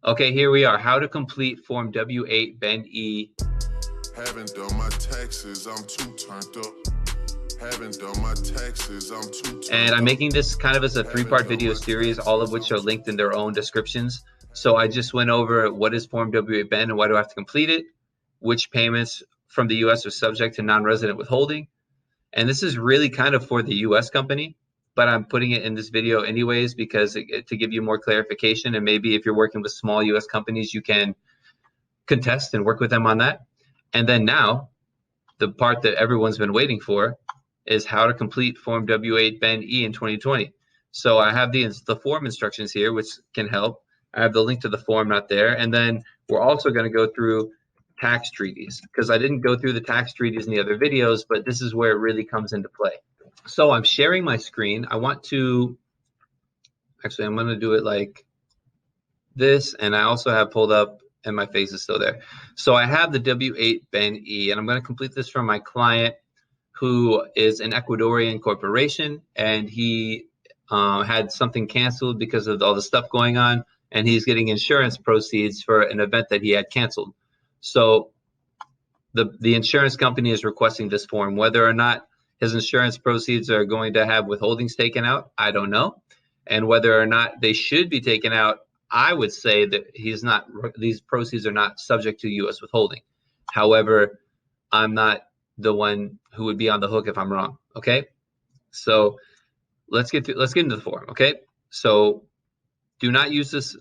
Okay, here we are. How to complete Form W-8BEN-E. Haven't done my taxes, I'm too turned up. Haven't done my taxes, I'm too turned up. And I'm making this kind of as a three-part video series, all of which are linked in their own descriptions. So I just went over what is Form W-8BEN and why do I have to complete it, which payments from the U.S. are subject to non-resident withholding. And this is really kind of for the U.S. company, but I'm putting it in this video anyways because to give you more clarification, and maybe if you're working with small U.S. companies, you can contest and work with them on that. And then now, the part that everyone's been waiting for is how to complete Form W-8BEN-E in 2020. So I have the form instructions here, which can help. I have the link to the form not there. And then we're also going to go through tax treaties, because I didn't go through the tax treaties in the other videos, but this is where it really comes into play. So I'm sharing my screen. I want to, actually, I'm going to do it like this. And I also have pulled up, and my face is still there. So I have the W-8BEN-E, and I'm going to complete this from my client, who is an Ecuadorian corporation, and he had something canceled because of all the stuff going on, and he's getting insurance proceeds for an event that he had canceled. So the insurance company is requesting this form. Whether or not his insurance proceeds are going to have withholdings taken out, I don't know. And whether or not they should be taken out, I would say that these proceeds are not subject to U.S. withholding. However, I'm not the one who would be on the hook if I'm wrong. Okay, so let's get into the form. Okay, so do not use this.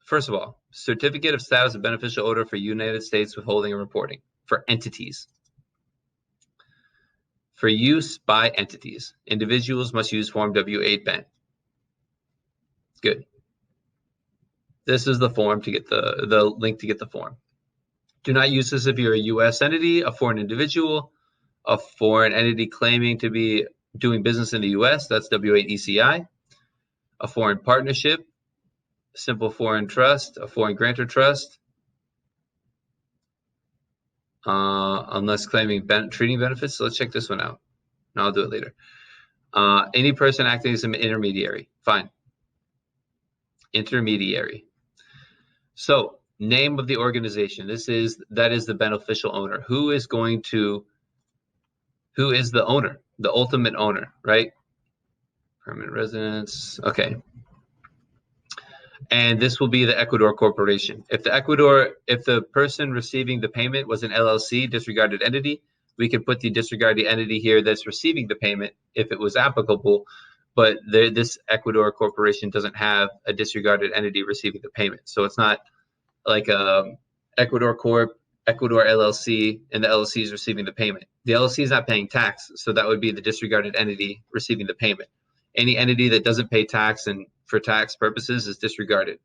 First of all, certificate of status of beneficial owner for United States withholding and reporting for entities. For use by entities, individuals must use Form W-8BEN. Good. This is the form to get the link to get the form. Do not use this if you're a U.S. entity, a foreign individual, a foreign entity claiming to be doing business in the U.S., that's W-8ECI, a foreign partnership, simple foreign trust, a foreign grantor trust, unless claiming treating benefits. So let's check this one out. No, I'll do it later. Any person acting as an intermediary. Fine. Intermediary. So name of the organization. That is the beneficial owner. Who is the owner, the ultimate owner, right? Permanent residence. Okay. And this will be the Ecuador corporation. If the person receiving the payment was an LLC, disregarded entity, we could put the disregarded entity here that's receiving the payment if it was applicable. But this Ecuador corporation doesn't have a disregarded entity receiving the payment. So it's not like a Ecuador Corp, Ecuador LLC, and the LLC is receiving the payment. The LLC is not paying tax, so that would be the disregarded entity receiving the payment. Any entity that doesn't pay tax and for tax purposes is disregarded.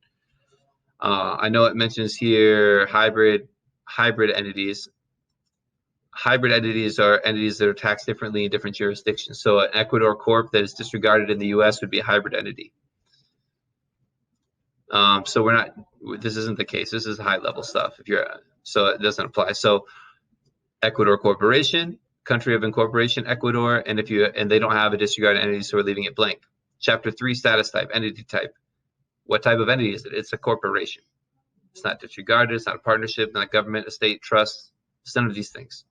I know it mentions here hybrid entities. Hybrid entities are entities that are taxed differently in different jurisdictions. So an Ecuador Corp that is disregarded in the U.S. would be a hybrid entity. So this isn't the case. This is high level stuff. So it doesn't apply. So Ecuador Corporation, country of incorporation, Ecuador, and they don't have a disregarded entity, so we're leaving it blank. Chapter 3, status type, entity type. What type of entity is it? It's a corporation. It's not disregarded. It's not a partnership, not government, estate, trust. It's none of these things.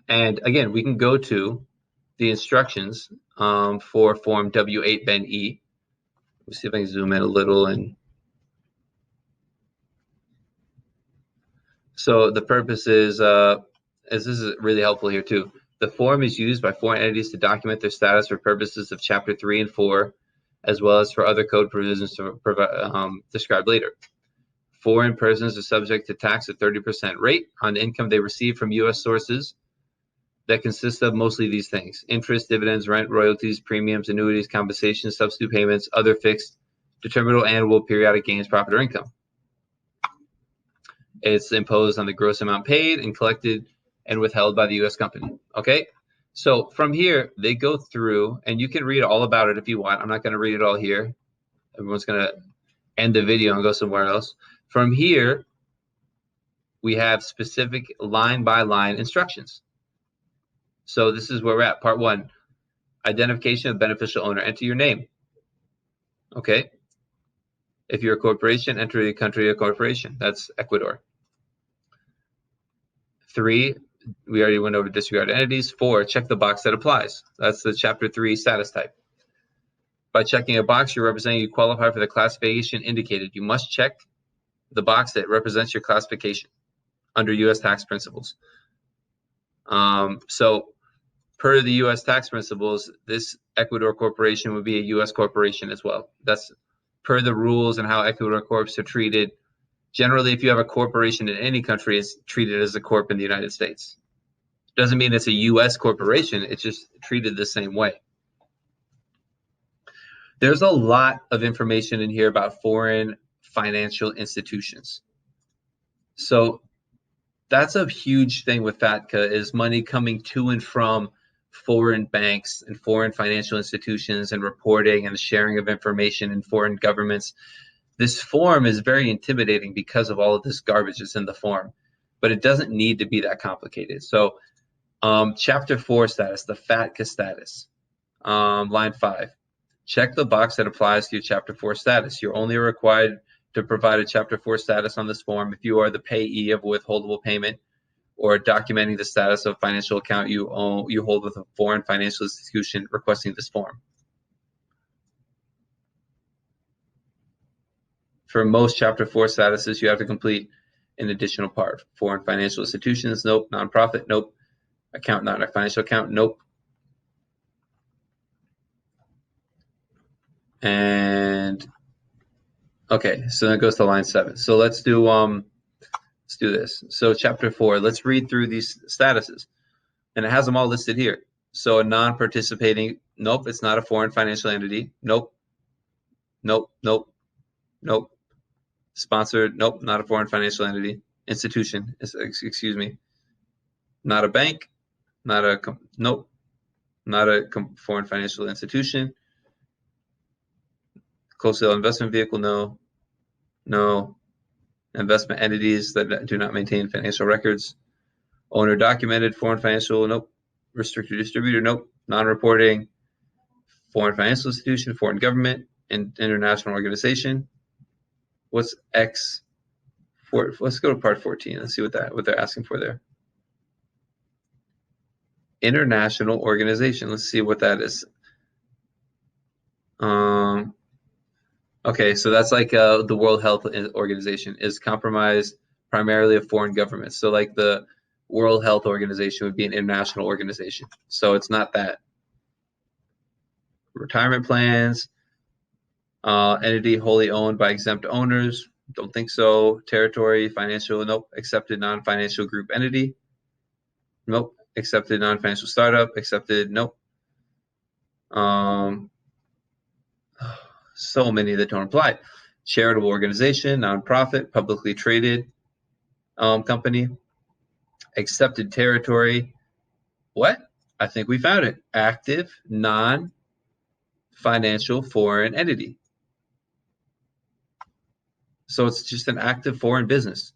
And again, we can go to the instructions for Form W-8BEN-E. Let me see if I can zoom in a little. And so the purpose is, as this is really helpful here too, the form is used by foreign entities to document their status for purposes of Chapter 3 and 4, as well as for other code provisions described later. Foreign persons are subject to tax at 30% rate on income they receive from U.S. sources that consists of mostly these things: interest, dividends, rent, royalties, premiums, annuities, compensations, substitute payments, other fixed, determinable, annual, periodic gains, profit, or income. It's imposed on the gross amount paid and collected and withheld by the U.S. company. Okay, so from here, they go through, and you can read all about it if you want. I'm not going to read it all here. Everyone's going to end the video and go somewhere else. From here, we have specific line-by-line instructions. So this is where we're at. Part 1, identification of beneficial owner. Enter your name. Okay. If you're a corporation, enter the country of corporation. That's Ecuador. 3, we already went over disregarded entities. 4, check the box that applies. That's the Chapter 3 status type. By checking a box, you're representing you qualify for the classification indicated. You must check the box that represents your classification under U.S. tax principles. So per the U.S. tax principles, this Ecuador corporation would be a U.S. corporation as well. That's per the rules and how Ecuador corps are treated. Generally, if you have a corporation in any country, it's treated as a corp in the United States. Doesn't mean it's a U.S. corporation. It's just treated the same way. There's a lot of information in here about foreign financial institutions. So that's a huge thing with Fatca, is money coming to and from foreign banks and foreign financial institutions, and reporting and the sharing of information in foreign governments. This form is very intimidating because of all of this garbage that's in the form, but it doesn't need to be that complicated. So Chapter 4 status, the Fatca status, line 5. Check the box that applies to your Chapter 4 status. You're only required to provide a Chapter 4 status on this form if you are the payee of a withholdable payment, or documenting the status of financial account you hold with a foreign financial institution requesting this form. For most Chapter 4 statuses, you have to complete an additional part. Foreign financial institutions, nope. Nonprofit, nope. Account, not a financial account, nope. And okay, so then it goes to line 7. So let's do this. So Chapter 4, let's read through these statuses, and it has them all listed here. So a non-participating, nope, it's not a foreign financial entity, nope, nope, nope, nope. Sponsored, nope, not a foreign financial entity. Institution, excuse me, not a bank, not a, nope, not a foreign financial institution. Wholesale investment vehicle, no, no. Investment entities that do not maintain financial records. Owner documented foreign financial, nope. Restricted distributor, nope. Non-reporting. Foreign financial institution, foreign government, and international organization. What's X? Let's go to part 14. Let's see what they're asking for there. International organization. Let's see what that is. Okay, so that's like the World Health Organization is comprised primarily of foreign governments. So like the World Health Organization would be an international organization. So it's not that. Retirement plans, entity wholly owned by exempt owners. Don't think so. Territory, financial, nope. Accepted non-financial group entity. Nope. Accepted non-financial startup. Accepted, nope. So many that don't apply. Charitable organization, nonprofit, publicly traded company. Accepted territory. What? I think we found it. Active, non-financial foreign entity. So it's just an active foreign business.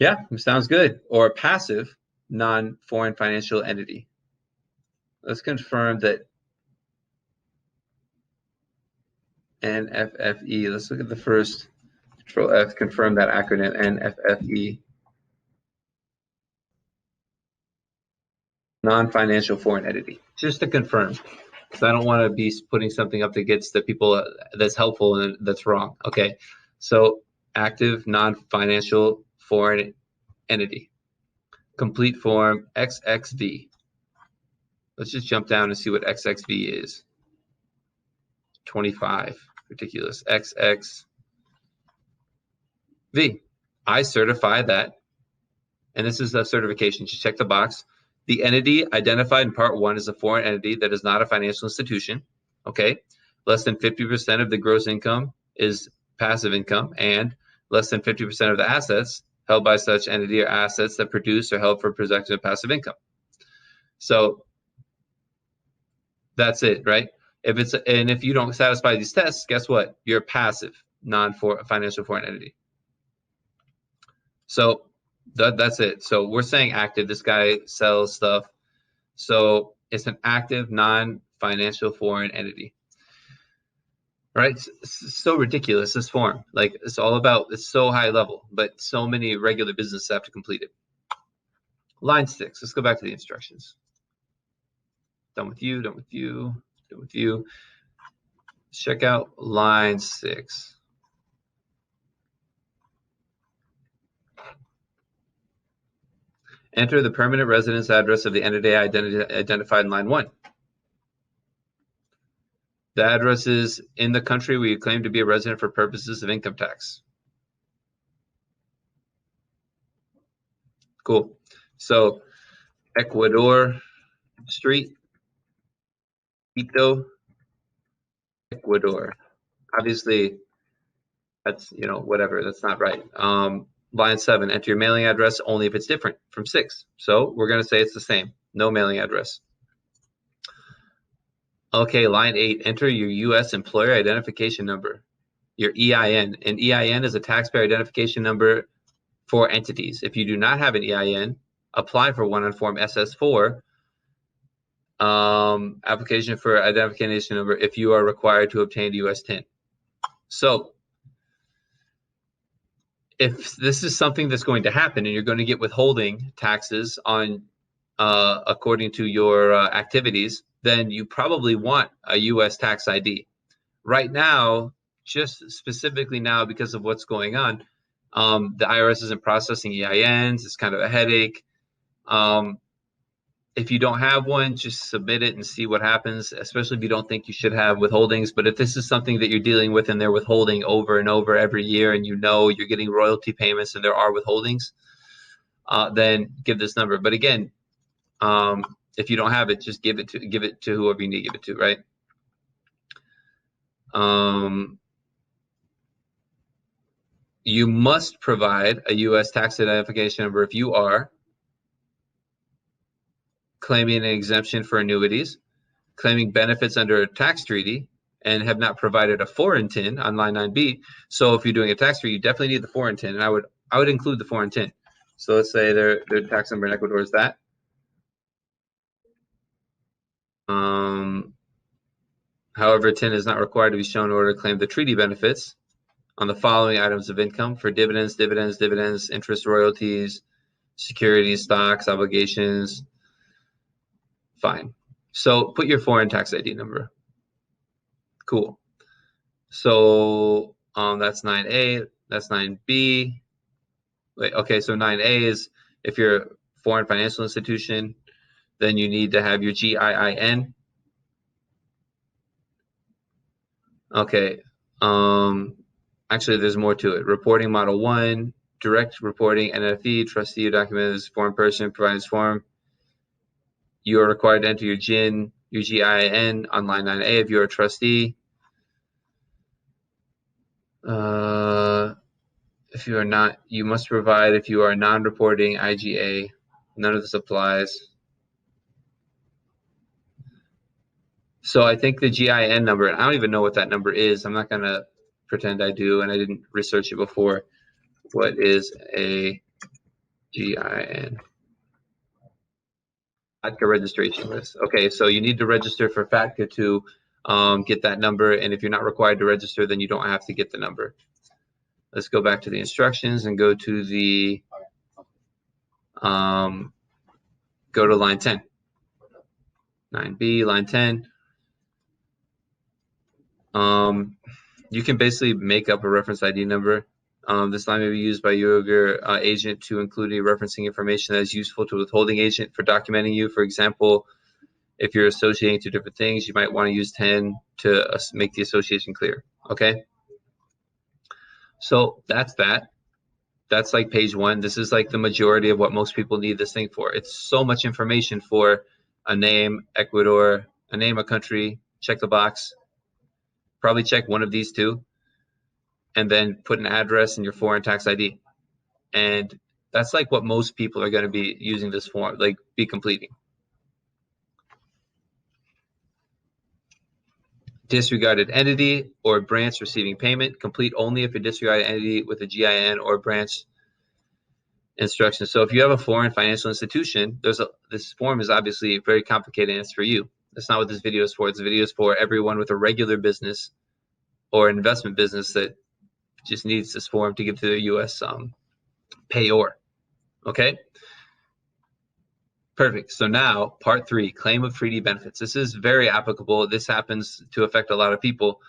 Yeah, sounds good. Or a passive, non-foreign financial entity. Let's confirm that NFFE. Let's look at the first. Control F, confirm that acronym, NFFE. Non-financial foreign entity. Just to confirm, because I don't want to be putting something up that gets the people that's helpful and that's wrong. Okay, so active non-financial foreign entity. Complete form XXV. Let's just jump down and see what XXV is. 25. Ridiculous. XXV. I certify that, and this is a certification. Just check the box. The entity identified in Part 1 is a foreign entity that is not a financial institution. Okay. Less than 50% of the gross income is passive income, and less than 50% of the assets held by such entity are assets that produce or held for production of passive income. So that's it, right? If you don't satisfy these tests, guess what? You're a passive, non-financial foreign entity. So that's it. So we're saying active. This guy sells stuff. So it's an active, non-financial foreign entity. right? It's so ridiculous, this form. Like, it's all about, it's so high level, but so many regular businesses have to complete it. Line 6, let's go back to the instructions. Done with you, done with you, done with you. Check out line 6. Enter the permanent residence address of the entity identified in line 1. The address is in the country where you claim to be a resident for purposes of income tax. Cool. So Ecuador Street, Quito, Ecuador. Obviously, that's, whatever. That's not right. Line 7, enter your mailing address only if it's different from 6. So we're going to say it's the same. No mailing address. Okay, line 8, enter your U.S. employer identification number, your EIN. An EIN is a taxpayer identification number for entities. If you do not have an EIN, apply for one on Form SS4, application for identification number, if you are required to obtain the U.S. TIN. So if this is something that's going to happen and you're going to get withholding taxes on according to your activities, then you probably want a U.S. tax ID. Right now, just specifically now because of what's going on, the IRS isn't processing EINs. It's kind of a headache. If you don't have one, just submit it and see what happens, especially if you don't think you should have withholdings. But if this is something that you're dealing with and they're withholding over and over every year, and you're getting royalty payments and there are withholdings, then give this number. But again, if you don't have it, just give it to whoever you need to give it to, right? You must provide a U.S. tax identification number if you are claiming an exemption for annuities, claiming benefits under a tax treaty, and have not provided a foreign TIN on line 9B. So if you're doing a tax treaty, you definitely need the foreign TIN, and I would include the foreign TIN. So let's say their tax number in Ecuador is that. However, TIN is not required to be shown in order to claim the treaty benefits on the following items of income: for dividends, interest, royalties, securities, stocks, obligations. Fine. So put your foreign tax ID number. Cool. So that's 9A. That's 9B. Wait, okay, so 9A is if you're a foreign financial institution, then you need to have your GIIN. Okay. Actually, there's more to it. Reporting Model 1, direct reporting, NFE, trustee, document as foreign person, provides form. You are required to enter your GIN, your GIN on line 9A if you're a trustee. If you are not, you must provide if you are non-reporting IGA. None of this applies. So I think the GIN number, and I don't even know what that number is. I'm not going to pretend I do, and I didn't research it before. What is a GIN? Fatca registration list. Okay, so you need to register for Fatca to get that number, and if you're not required to register, then you don't have to get the number. Let's go back to the instructions and go to the go to line 10. 9B, line 10. You can basically make up a reference ID number. This line may be used by your agent to include any referencing information that is useful to withholding agent for documenting you. For example, if you're associating two different things, you might want to use 10 to make the association clear. Okay. So that's that. That's like page 1. This is like the majority of what most people need this thing for. It's so much information for a name, Ecuador, a name, a country, check the box. Probably check one of these two, and then put an address and your foreign tax ID. And that's like what most people are going to be using this form, like be completing. Disregarded entity or branch receiving payment, complete only if a disregarded entity with a GIN or branch instruction. So if you have a foreign financial institution, this form is obviously very complicated, and it's for you. That's not what this video is for. This video is for everyone with a regular business or an investment business that just needs this form to give to the U.S. payor. Okay. Perfect. So now part 3, claim of treaty benefits. This is very applicable. This happens to affect a lot of people.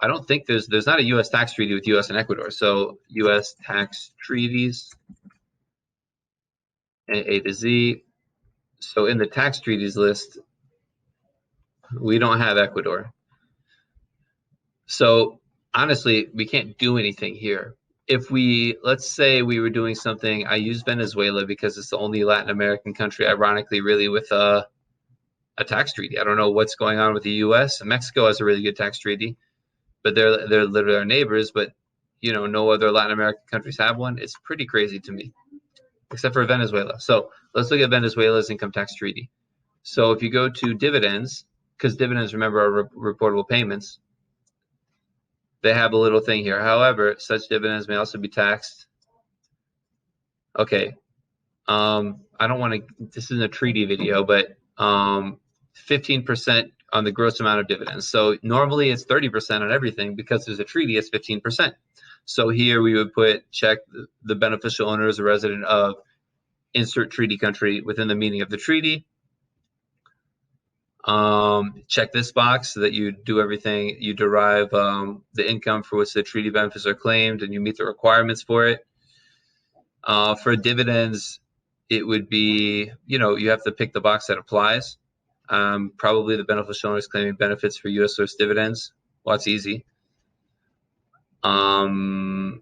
I don't think there's not a U.S. tax treaty with U.S. and Ecuador. So U.S. tax treaties, A to Z. So in the tax treaties list, we don't have Ecuador. So honestly, we can't do anything here. If let's say we were doing something, I use Venezuela because it's the only Latin American country, ironically, really with a tax treaty. I don't know what's going on with the U.S. Mexico has a really good tax treaty, but they're literally our neighbors. But no other Latin American countries have one. It's pretty crazy to me, except for Venezuela. So let's look at Venezuela's income tax treaty. So if you go to dividends, because dividends, remember, are reportable payments, they have a little thing here. However, such dividends may also be taxed. Okay. I don't want to, this isn't a treaty video, but 15% on the gross amount of dividends. So normally it's 30% on everything. Because there's a treaty, it's 15%. So here we would check the beneficial owner is a resident of insert treaty country within the meaning of the treaty. Check this box so that you do everything. You derive the income for which the treaty benefits are claimed, and you meet the requirements for it. For dividends, it would be, you have to pick the box that applies. Probably the beneficial owner is claiming benefits for U.S. source dividends. Well, it's easy. So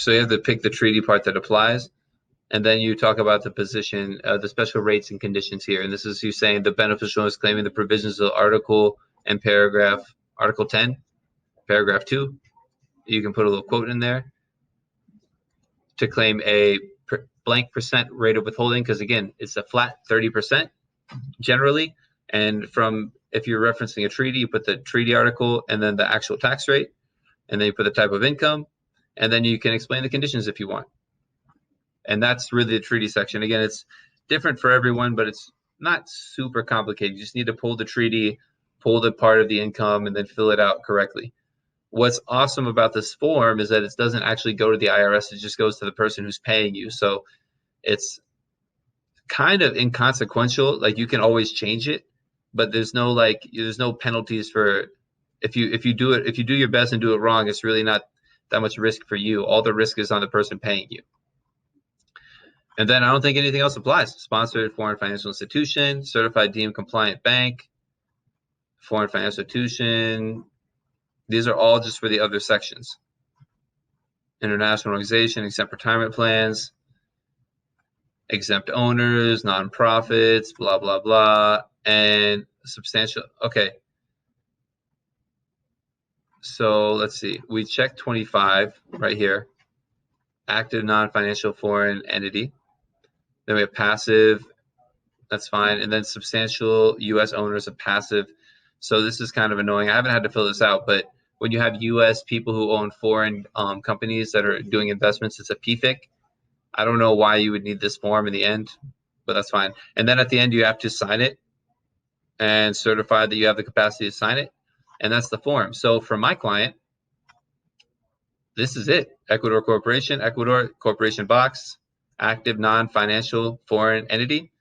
you have to pick the treaty part that applies. And then you talk about the position, the special rates and conditions here. And this is you saying the beneficial owner is claiming the provisions of Article and Article 10, Paragraph 2. You can put a little quote in there to claim a blank percent rate of withholding, because again, it's a flat 30% generally. And if you're referencing a treaty, you put the treaty article and then the actual tax rate, and then you put the type of income, and then you can explain the conditions if you want. And that's really the treaty section. Again, it's different for everyone, but it's not super complicated. You just need to pull the treaty, pull the part of the income, and then fill it out correctly. What's awesome about this form is that it doesn't actually go to the IRS. It just goes to the person who's paying you. So it's kind of inconsequential. Like, you can always change it, but there's no penalties for if you do your best and do it wrong. It's really not that much risk for you. All the risk is on the person paying you. And then I don't think anything else applies. Sponsored foreign financial institution, certified deemed compliant bank, foreign financial institution. These are all just for the other sections. International organization, exempt retirement plans, exempt owners, nonprofits, blah, blah, blah, and substantial. Okay. So let's see. We checked 25 right here. Active non-financial foreign entity. Then we have passive. That's fine. And then substantial U.S. owners of passive. So this is kind of annoying. I haven't had to fill this out, but when you have U.S. people who own foreign companies that are doing investments, it's a PFIC. I don't know why you would need this form in the end, but that's fine. And then at the end, you have to sign it and certify that you have the capacity to sign it. And that's the form. So for my client, this is it. Ecuador Corporation box, active non-financial foreign entity,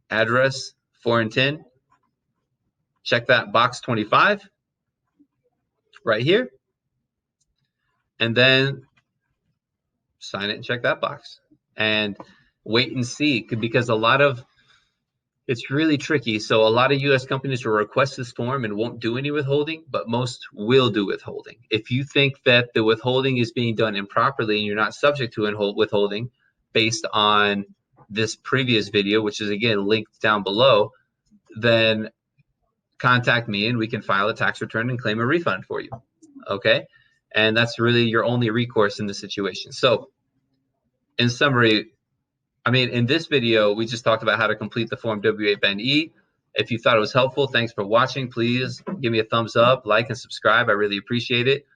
address, foreign TIN. Check that box 25 right here. And then sign it and check that box. And wait and see, because it's really tricky. So a lot of U.S. companies will request this form and won't do any withholding, but most will do withholding. If you think that the withholding is being done improperly and you're not subject to withholding based on this previous video, which is again linked down below, then contact me and we can file a tax return and claim a refund for you. Okay? And that's really your only recourse in this situation. So in summary, in this video, we just talked about how to complete the form W-8BEN-E. If you thought it was helpful, thanks for watching. Please give me a thumbs up, like, and subscribe. I really appreciate it.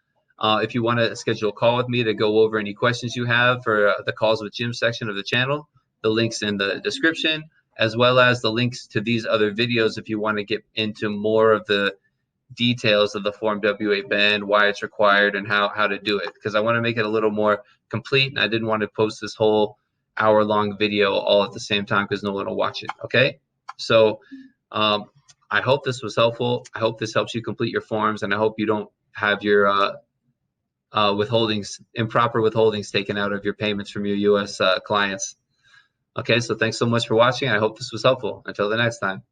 If you want to schedule a call with me to go over any questions you have for the Calls with Jim section of the channel, the link's in the description. as well as the links to these other videos if you want to get into more of the details of the Form W-8BEN, why it's required, and how to do it, because I want to make it a little more complete, and I didn't want to post this whole hour-long video all at the same time because no one will watch it. Okay, so I hope this was helpful. I hope this helps you complete your forms, and I hope you don't have your improper withholdings taken out of your payments from your U.S. clients. Okay, so thanks so much for watching. I hope this was helpful. Until the next time.